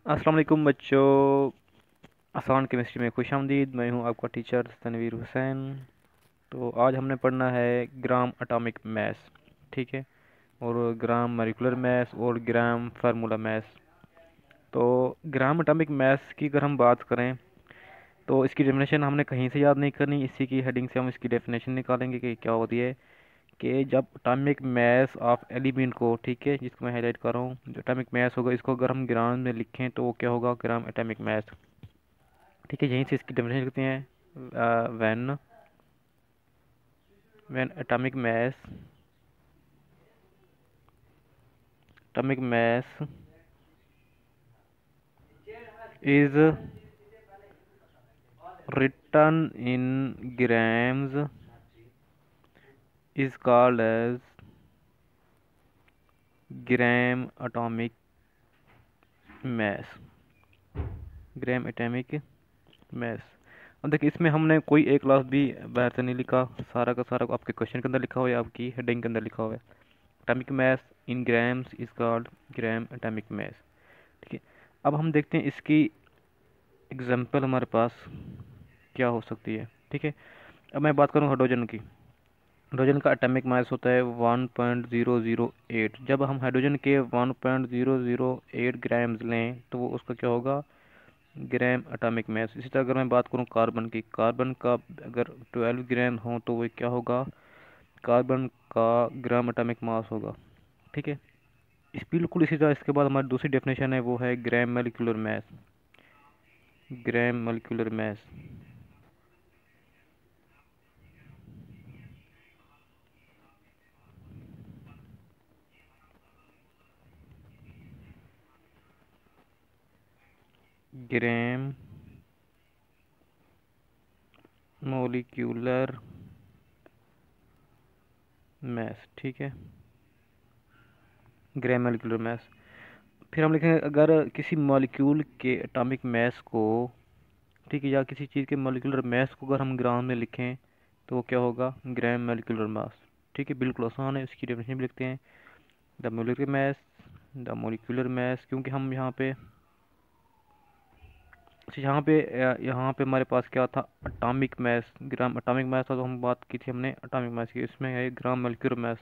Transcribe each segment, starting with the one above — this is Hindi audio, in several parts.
अस्सलाम वालेकुम बच्चों। आसान केमिस्ट्री में खुशामदीद। मैं हूं आपका टीचर तनवीर हुसैन। तो आज हमने पढ़ना है ग्राम एटॉमिक मास। ठीक है। और ग्राम मॉलिक्यूलर मास और ग्राम फार्मूला मास। तो ग्राम एटॉमिक मास की अगर हम बात करें तो इसकी डेफिनेशन हमने कहीं से याद नहीं करनी। इसी की हेडिंग से हम इसकी डेफिनेशन निकालेंगे कि क्या होती है। कि जब एटॉमिक मास ऑफ एलिमेंट को, ठीक है, जिसको मैं हाईलाइट कर रहा हूँ, जो एटॉमिक मास होगा इसको अगर हम ग्राम में लिखें तो वो क्या होगा, ग्राम एटॉमिक मास। ठीक है, यहीं से इसकी डेफिनेशन लिखते हैं। When when atomic mass is written in grams is called as gram atomic mass. Gram atomic मास। अब देखिए, इसमें हमने कोई एक लफ्ज़ भी बाहर से नहीं लिखा। सारा का सारा आपके क्वेश्चन के अंदर लिखा हुआ है, आपकी हेडिंग के अंदर लिखा हुआ है। Atomic mass in grams is called gram atomic mass. ठीक है। अब हम देखते हैं इसकी एग्जांपल हमारे पास क्या हो सकती है। ठीक है। अब मैं बात करूँ हाइड्रोजन की। हाइड्रोजन का एटॉमिक मास होता है 1.008। जब हम हाइड्रोजन के 1.008 ग्राम्स लें तो वो उसका क्या होगा, ग्राम एटॉमिक मास। इसी तरह अगर मैं बात करूँ कार्बन की, कार्बन का अगर 12 ग्राम हो तो वो क्या होगा, कार्बन का ग्राम एटॉमिक मास होगा। ठीक है। इस बिल्कुल इसी तरह इसके बाद हमारी दूसरी डेफिनेशन है, वो है gram molecular mass. Gram molecular mass. Gram molecular mass. ठीक है, ग्राम मोलिकुलर मास। फिर हम लिखेंगे अगर किसी मॉलिक्यूल के एटॉमिक मास को, ठीक है, या किसी चीज़ के मॉलिक्यूलर मास को अगर हम ग्राम में लिखें तो वो क्या होगा, ग्राम मोलिकुलर मास। ठीक है, बिल्कुल आसान है। इसकी डेफिनेशन भी लिखते हैं, the molecular mass. The molecular मास, क्योंकि हम यहाँ पे अच्छा, यहाँ पे हमारे पास क्या था, एटॉमिक मास। ग्राम एटॉमिक मास था तो हम बात की थी हमने एटॉमिक मास की, इसमें है ग्राम मोलिकुलर मास।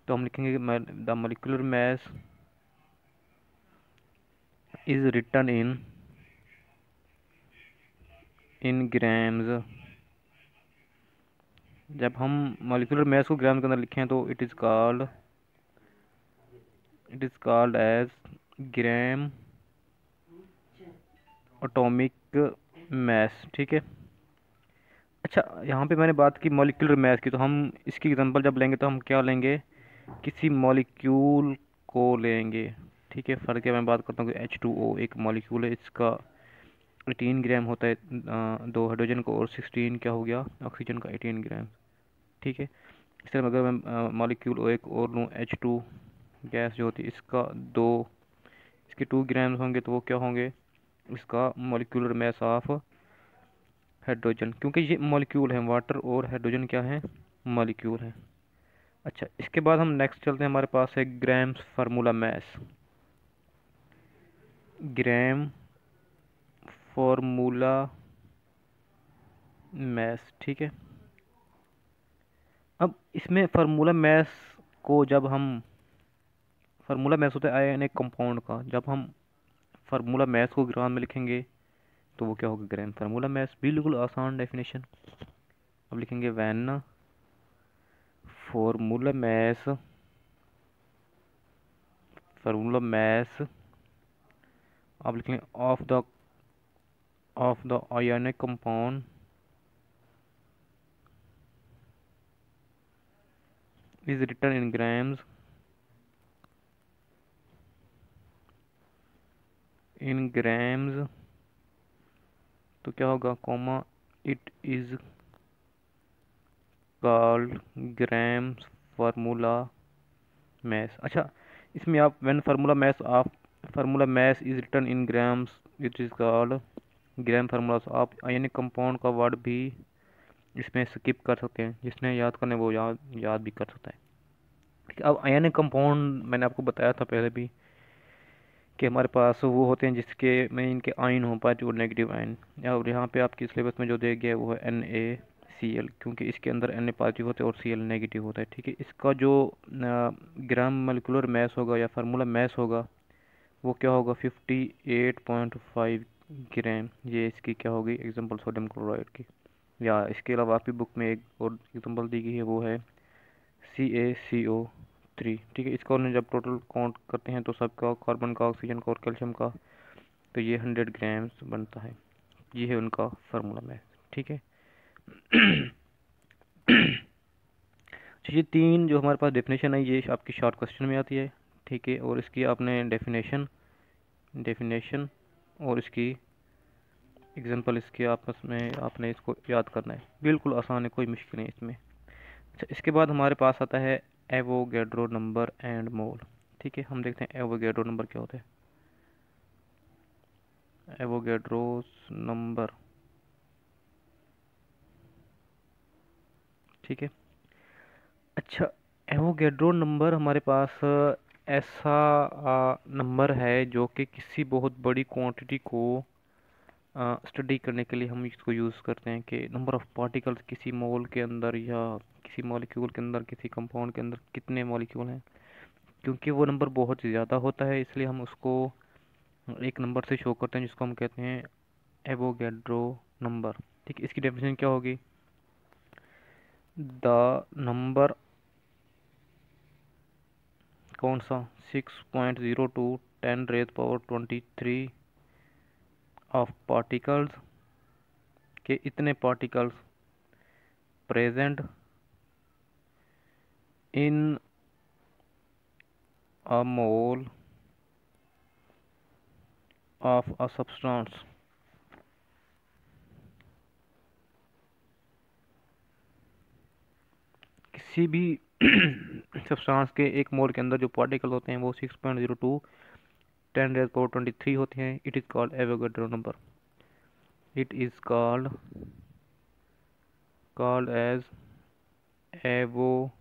तो हम लिखेंगे the molecular mass is written in grams. जब हम मोलिकुलर मास को ग्राम के अंदर लिखें तो it is called as gram atomic mass. ठीक है। अच्छा, यहाँ पे मैंने बात की मॉलिक्यूलर मास की, तो हम इसकी एग्जांपल जब लेंगे तो हम क्या लेंगे, किसी मॉलिक्यूल को लेंगे। ठीक है। फ़र्क है, मैं बात करता हूँ कि H2O एक मॉलिक्यूल है, इसका 18 ग्राम होता है, दो हाइड्रोजन को, और 16 क्या हो गया, ऑक्सीजन का 18 ग्राम। ठीक है। इस तरह अगर मैं मॉलिक्यूल एक और लूँ, H2 गैस जो होती है, इसका दो, इसके 2 ग्राम होंगे तो वो क्या होंगे, इसका मॉलिक्यूलर मास ऑफ हाइड्रोजन, क्योंकि ये मॉलिक्यूल है, वाटर और हाइड्रोजन क्या है, मॉलिक्यूल है। अच्छा, इसके बाद हम नेक्स्ट चलते हैं, हमारे पास है ग्राम्स फार्मूला मास। ग्राम फार्मूला मास। ठीक है। अब इसमें फार्मूला मास को जब हम, फार्मूला मास होता है आयनिक कंपाउंड का, जब हम फार्मूला मास को ग्राम में लिखेंगे तो वो क्या होगा, ग्राम फार्मूला मास। बिल्कुल आसान डेफिनेशन। अब लिखेंगे when formula mass, formula mass आप लिखेंगे of the ionic compound is written in grams, in grams. तो क्या होगा, comma, it is called gram formula mass. अच्छा, इसमें आप when formula mass of, formula mass is written in grams it is called gram formula. आप आयनिक कंपाउंड का वर्ड भी इसमें स्किप कर सकते हैं, जिसने याद करने वो याद भी कर सकता है। ठीक है। अब आयनिक कंपाउंड मैंने आपको बताया था पहले भी कि हमारे पास वो होते हैं जिसके में इनके आयन हो, पॉजिटिव और नेगेटिव आयन। और यहाँ पे आपकी सिलेबस में जो दिया गया है वो है NaCl, क्योंकि इसके अंदर Na पॉजिटिव होता है और Cl नेगेटिव होता है। ठीक है, इसका जो ग्राम मोलिकुलर मैस होगा या फार्मूला मैस होगा वो क्या होगा, 58.5 ग्राम। ये इसकी क्या होगी, एग्जांपल सोडियम क्लोराइड की। या इसके अलावा आपकी बुक में एक और एग्जांपल दी गई है, वो है CaCO3। ठीक है, इसका उन्हें जब टोटल काउंट करते हैं तो सबका, कार्बन का, ऑक्सीजन का और कैल्शियम का, तो ये 100 ग्राम्स बनता है। ये है उनका फार्मूला मैथ। ठीक है। तो ये तीन जो हमारे पास डेफिनेशन है ये आपकी शॉर्ट क्वेश्चन में आती है। ठीक है, और इसकी आपने डेफिनेशन और इसकी एग्जांपल इसके आपस में आपने इसको याद करना है। बिल्कुल आसान है, कोई मुश्किल नहीं इसमें। अच्छा, इसके बाद हमारे पास आता है एवोगैड्रो नंबर एंड मोल। ठीक है, हम देखते हैं एवोगैड्रो नंबर क्या होता है। एवोगैड्रोस नंबर, ठीक है। अच्छा, एवोगैड्रो नंबर हमारे पास ऐसा नंबर है जो कि किसी बहुत बड़ी क्वांटिटी को स्टडी करने के लिए हम इसको यूज़ करते हैं, कि नंबर ऑफ पार्टिकल्स किसी मोल के अंदर या किसी मॉलिक्यूल के अंदर, किसी कंपाउंड के अंदर कितने मॉलिक्यूल हैं। क्योंकि वो नंबर बहुत ज़्यादा होता है इसलिए हम उसको एक नंबर से शो करते हैं जिसको हम कहते हैं एवोगैड्रो नंबर। ठीक है, इसकी डेफिनेशन क्या होगी, द नंबर, कौन सा, 6.02 10⁻23 ऑफ पार्टिकल्स, के इतने particles present in a mole of a substance. किसी भी सब्सटेंस के एक मोल के अंदर जो पार्टिकल होते हैं वो 6.02 10⁻23 होते हैं। It is called Avogadro number. It is called as Avogadro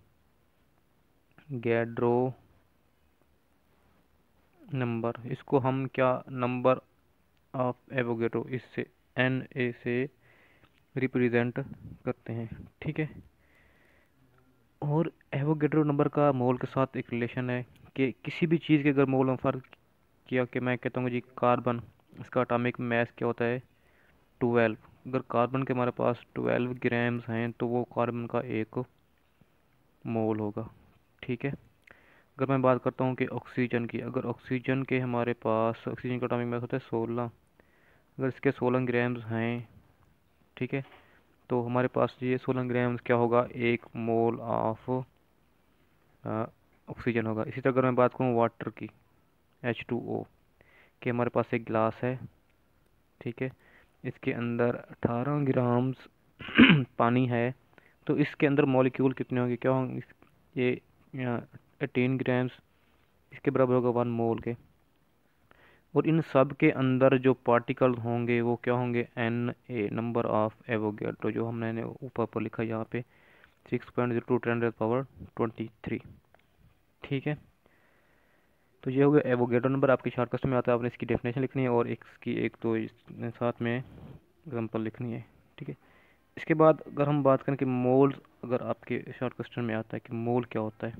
number. इसको हम क्या, नंबर ऑफ एवोगैड्रो, इससे Na से रिप्रेजेंट करते हैं। ठीक है, और एवोगैड्रो नंबर का मोल के साथ एक रिलेशन है कि किसी भी चीज़ के अगर मोल में फ़र्क किया, कि मैं कहता हूँ जी कार्बन, इसका एटॉमिक मास क्या होता है 12। अगर कार्बन के हमारे पास 12 ग्राम्स हैं तो वो कार्बन का एक मोल होगा। ठीक है, अगर मैं बात करता हूँ कि ऑक्सीजन की, अगर ऑक्सीजन के हमारे पास, ऑक्सीजन का एटॉमिक मास होता है 16, अगर इसके 16 ग्राम्स हैं, ठीक है, तो हमारे पास ये 16 ग्राम्स क्या होगा, एक मोल ऑफ ऑक्सीजन होगा। इसी तरह अगर मैं बात करूँ वाटर की, H2O, कि हमारे पास एक गिलास है, ठीक है, इसके अंदर 18 ग्राम्स पानी है, तो इसके अंदर मॉलिक्यूल कितने होंगे, क्या होंगे, ये 18 ग्राम्स, इसके बराबर होगा 1 मोल के। और इन सब के अंदर जो पार्टिकल होंगे वो क्या होंगे, Na, नंबर ऑफ एवोगैड्रो, जो हमने ऊपर पर लिखा यहाँ पे 6.02 10⁻23। ठीक है, तो ये हो गया एवोगैड्रो नंबर, आपके शॉर्ट क्वेश्चन में आता है। आपने इसकी डेफिनेशन लिखनी है और इसकी एक तो साथ में एग्जांपल लिखनी है। ठीक है, इसके बाद अगर हम बात करें कि मोल, अगर आपके शॉर्ट क्वेश्चन में आता है कि मोल क्या होता है।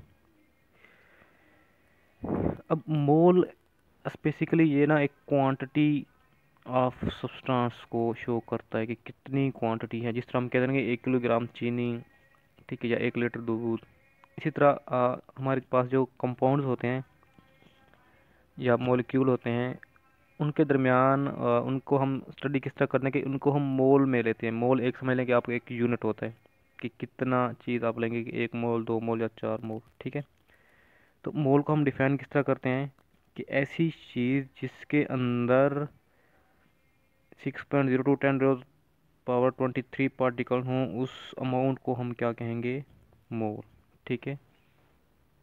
अब मोल स्पेसिकली ये ना एक क्वांटिटी ऑफ सब्सटेंस को शो करता है कि कितनी क्वांटिटी है। जिस तरह हम कहते हैं कि 1 किलोग्राम चीनी, ठीक है, या 1 लीटर दूध। इसी तरह हमारे पास जो कंपाउंड्स होते हैं या मॉलिक्यूल होते हैं उनके दरमियान उनको हम स्टडी किस तरह करते हैं कि उनको हम मोल में लेते हैं। मोल एक समझ लें कि आपका एक यूनिट होता है कि कितना चीज़ आप लेंगे, कि 1 मोल, 2 मोल या 4 मोल। ठीक है, तो मोल को हम डिफाइन किस तरह करते हैं कि ऐसी चीज़ जिसके अंदर 6.02 10⁻23 पार्टिकल हों, उस अमाउंट को हम क्या कहेंगे, मोल। ठीक है,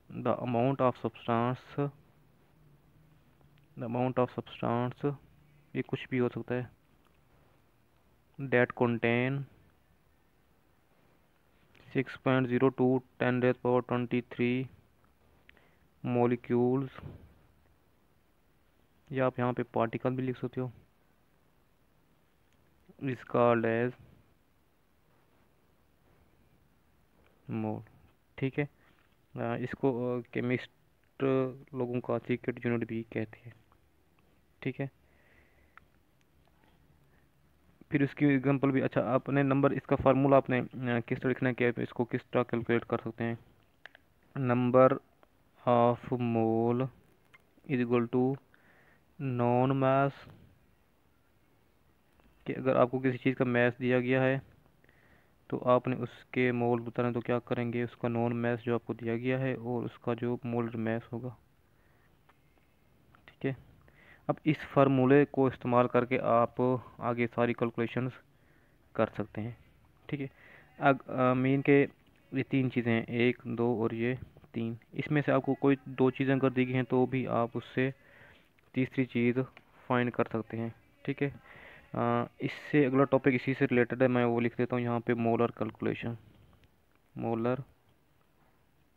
the amount of substance, the amount of substance, ये कुछ भी हो सकता है, that contain 6.02 10⁻23 molecules या आप यहाँ पे पार्टिकल भी लिख सकते हो, इज कॉल्ड एज मोल। ठीक है, इसको केमिस्ट लोगों का सीक्रेट यूनिट भी कहते हैं। ठीक है, फिर उसकी एग्जांपल भी, अच्छा आपने नंबर, इसका फार्मूला आपने किस तरह लिखना है, क्या इसको किस तरह कैलकुलेट कर सकते हैं। Number of mole is equal to known mass, कि अगर आपको किसी चीज़ का मैस दिया गया है तो आपने उसके मोल बताना, तो क्या करेंगे, उसका नॉन मैस जो आपको दिया गया है और उसका जो मोलर मैस होगा। ठीक है, अब इस फार्मूले को इस्तेमाल करके आप आगे सारी कैलकुलेशंस कर सकते हैं। ठीक है, मीन के ये तीन चीज़ें हैं, एक दो और ये तीन, इसमें से आपको कोई दो चीज़ें अगर दी गई हैं तो भी आप उससे तीसरी चीज़ फाइंड कर सकते हैं। ठीक है, इससे अगला टॉपिक इसी से रिलेटेड है, मैं वो लिख देता हूँ यहाँ पे, मोलर कैलकुलेशन, मोलर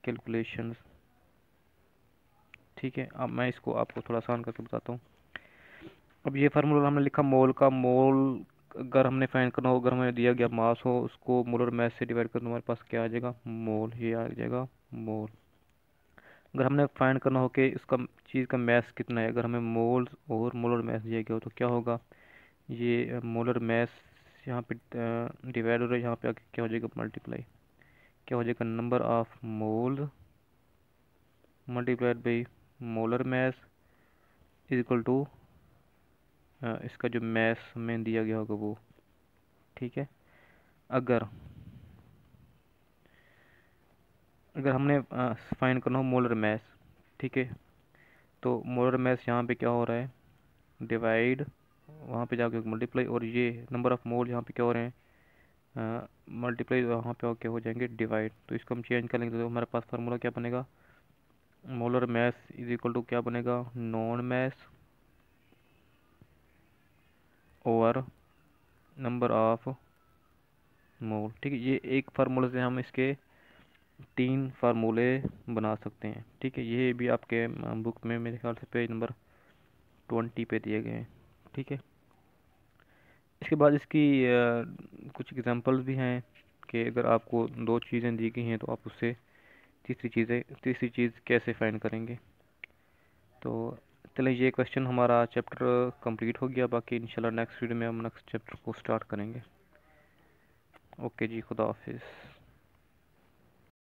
कैलकुलेशंस। ठीक है, अब मैं इसको आपको थोड़ा आसान करके बताता हूँ। अब ये फार्मूला हमने लिखा मोल का, मोल अगर हमने फाइंड करना हो, अगर हमें दिया गया मास हो, उसको मोलर मास से डिवाइड कर, हमारे पास क्या आ जाएगा, मोल, ये आ जाएगा मोल। अगर हमने फाइंड करना हो कि उसका चीज़ का मास कितना है, अगर हमें मोल्स और मोलर मास दिया गया हो तो क्या होगा, ये मोलर मास यहाँ पे डिवाइड हो रहा है, यहाँ पे आके क्या हो जाएगा, मल्टीप्लाई, क्या हो जाएगा, number of mole multiplied by molar mass is equal to इसका जो मास हमें दिया गया होगा वो। ठीक है, अगर अगर हमने फाइंड करना हो मोलर मास, ठीक है, तो मोलर मास यहाँ पे क्या हो रहा है, डिवाइड, वहाँ पे जाके मल्टीप्लाई, और ये नंबर ऑफ मोल यहाँ पे क्या हो रहे हैं, मल्टीप्लाई, वहाँ पे क्या हो जाएंगे, डिवाइड। तो इसको हम चेंज करेंगे तो हमारे पास फार्मूला क्या बनेगा, molar mass is equal to क्या बनेगा, known mass over number of mole. ठीक है, ये एक फार्मूले से हम इसके तीन फार्मूले बना सकते हैं। ठीक है, ये भी आपके बुक में मेरे ख्याल से पेज नंबर 20 पे दिए गए हैं। ठीक है, इसके बाद इसकी कुछ एग्जांपल्स भी हैं कि अगर आपको दो चीज़ें दी गई हैं तो आप उससे तीसरी चीज़ कैसे फाइंड करेंगे। तो चलिए, ये क्वेश्चन हमारा चैप्टर कंप्लीट हो गया, बाकी इंशाल्लाह नेक्स्ट वीडियो में हम नेक्स्ट चैप्टर को स्टार्ट करेंगे। ओके जी, खुदा हाफिज़।